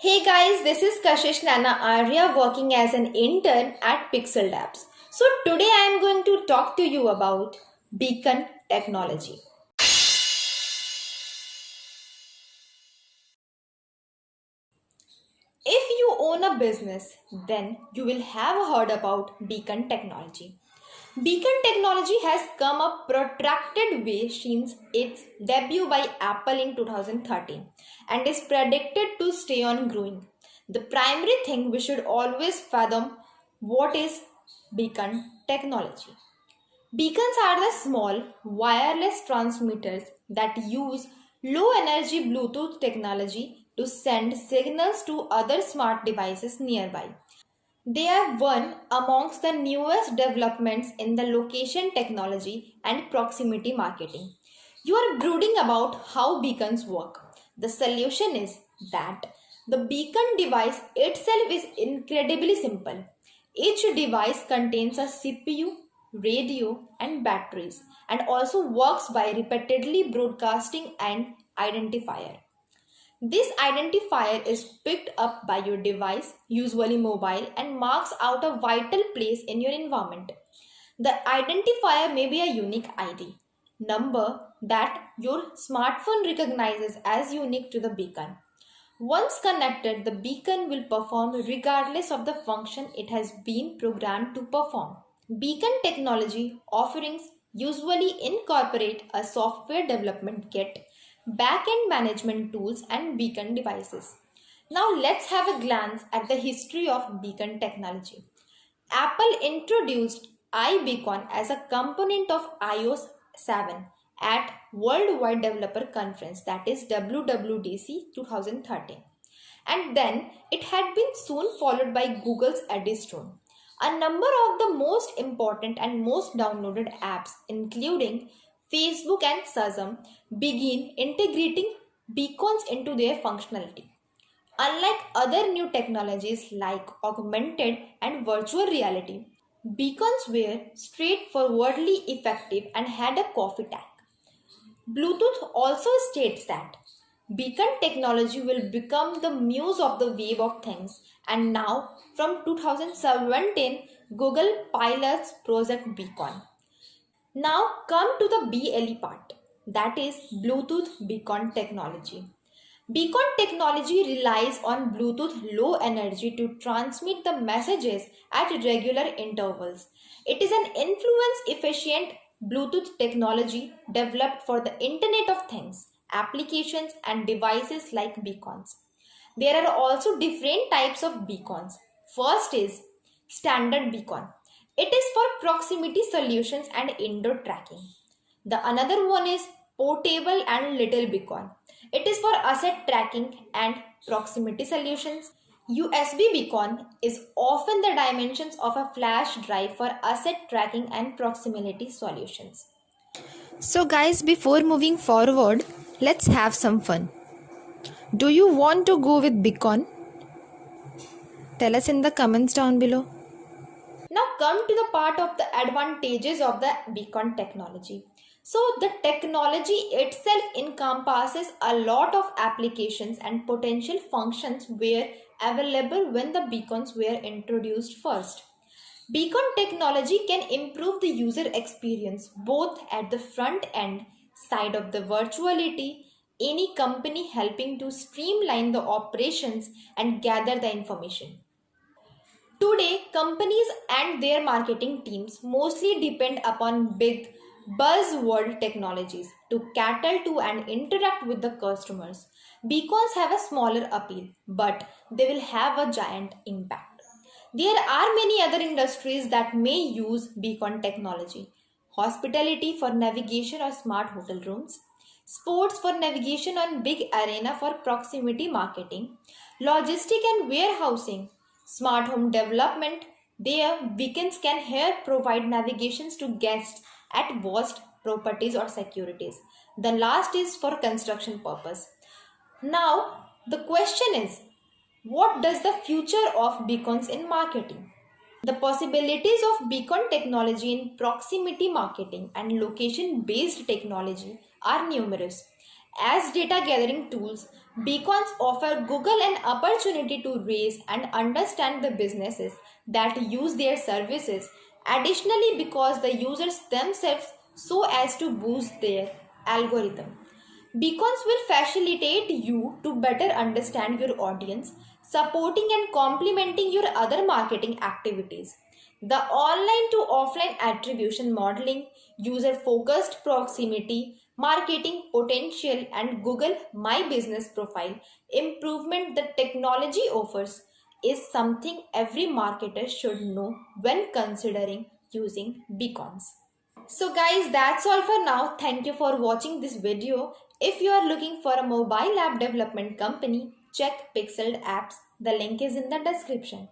Hey guys, this is Kashish Nana Arya working as an intern at Pixel Labs. So today I am going to talk to you about beacon technology. If you own a business, then you will have heard about beacon technology. Beacon technology has come a protracted way since its debut by Apple in 2013 and is predicted to stay on growing. The primary thing we should always fathom what is beacon technology. Beacons are the small wireless transmitters that use low energy Bluetooth technology to send signals to other smart devices nearby. They are one amongst the newest developments in the location technology and proximity marketing. You are brooding about how beacons work. The solution is that the beacon device itself is incredibly simple. Each device contains a CPU, radio, and batteries, and also works by repeatedly broadcasting an identifier. This identifier is picked up by your device, usually mobile, and marks out a vital place in your environment. The identifier may be a unique ID number that your smartphone recognizes as unique to the beacon. Once connected, the beacon will perform regardless of the function it has been programmed to perform. Beacon technology offerings usually incorporate a software development kit, back-end management tools, and beacon devices. Now let's have a glance at the history of beacon technology. Apple introduced iBeacon as a component of iOS 7 at Worldwide Developer Conference, that is WWDC 2013. And then it had been soon followed by Google's Eddystone. A number of the most important and most downloaded apps, including Facebook and Shazam, begin integrating beacons into their functionality. Unlike other new technologies like augmented and virtual reality, beacons were straightforwardly effective and had a coffee tank. Bluetooth also states that beacon technology will become the muse of the wave of things, and now from 2017 Google pilots Project Beacon. Now come to the BLE part, that is Bluetooth beacon technology. Beacon technology relies on Bluetooth low energy to transmit the messages at regular intervals. It is an influence efficient Bluetooth technology developed for the Internet of Things, applications, and devices like beacons. There are also different types of beacons. First is standard beacon. It is for proximity solutions and indoor tracking. The another one is portable and little beacon. It is for asset tracking and proximity solutions. USB beacon is often the dimensions of a flash drive for asset tracking and proximity solutions. So guys, before moving forward, let's have some fun. Do you want to go with beacon? Tell us in the comments down below. Now come to the part of the advantages of the beacon technology. So the technology itself encompasses a lot of applications and potential functions were available when the beacons were introduced first. Beacon technology can improve the user experience both at the front end side of the virtuality, any company helping to streamline the operations and gather the information. Today, companies and their marketing teams mostly depend upon big buzzword technologies to cater to and interact with the customers. Beacons have a smaller appeal, but they will have a giant impact. There are many other industries that may use beacon technology. Hospitality for navigation or smart hotel rooms, sports for navigation on big arena for proximity marketing, logistic and warehousing, smart home development. There, beacons can here provide navigations to guests at vast properties or securities. The last is for construction purpose. Now, the question is, what does the future of beacons in marketing? The possibilities of beacon technology in proximity marketing and location based technology are numerous. As data gathering tools, beacons offer Google an opportunity to raise and understand the businesses that use their services. Additionally, because the users themselves so as to boost their algorithm. Beacons will facilitate you to better understand your audience, supporting and complementing your other marketing activities. The online to offline attribution modeling, user focused proximity, marketing potential, and Google My Business profile improvement the technology offers is something every marketer should know when considering using beacons. So guys, that's all for now. Thank you for watching this video. If you are looking for a mobile app development company, check Pixeled Apps. The link is in the description.